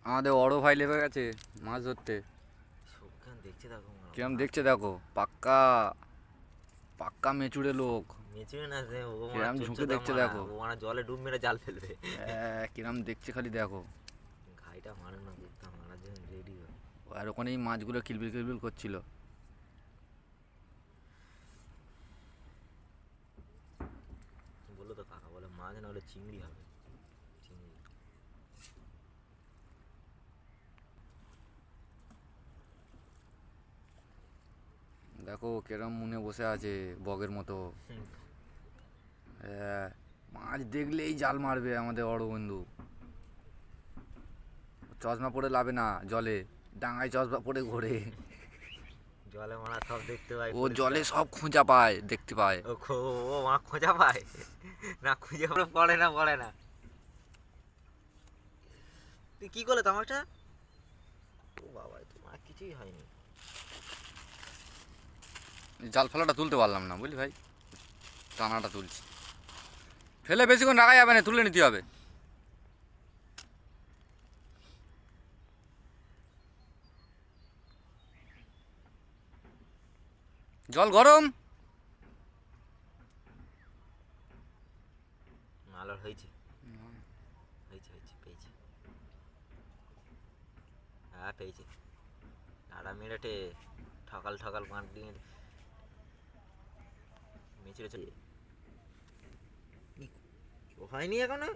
আমাদের বড় ভাই লেবে গেছে মাছ ধরতে। সবখান দেখছে দেখো কিরম দেখছে দেখো, পাক্কা পাক্কা মেচুড়ে লোক। মেচুরে না যে ও মারা কিরম ঝুঁকে চোচ্চোদা দেখছে মারা দেখো। ও মারা জলে ডুব মেরে জাল ফেলবে। কিরম দেখছে খালি দেখো। ঘাইটা মারে না বুঝতাম মারার জন্য রেডি হয়। আর ওখানে এই মাছগুলো কিলবিল কিলবিল করছিল। বললো তো কাকা বলে মাছ না হলে চিংড়ি হবে, চিংড়ি। দেখো কিরম মনে বসে আছে বগের মতো। মাছ দেখলেই জাল মারবে আমাদের বড় বন্ধু। চশমা পরে লাভে না, জলে ডাঙায় চশমা পরে ঘোরে। জলে মারা সব দেখতে পায়, ও জলে সব খোঁজা পায়, দেখতে পায়। ও মা খোঁজা পায় না, খুঁজে পড়ে না পড়ে না। তুই কি করলে তামাকটা? ও বাবা তোমার কিছুই হয়নি। জাল ফেলাটা তুলতে পারলাম না বুঝলি ভাই, টানাটা তুলছি। ফেলে বেশিক্ষণ রাখা যাবে না, তুলে নিতে হবে। জল গরম। মালার হয়েছে হয়েছে হয়েছে, পেয়েছে। হ্যাঁ পেয়েছে। নাড়া মেরেটে ঠকাল ঠকাল মার দিয়ে মেচড়ে চলে। ও হয়নি এখনো।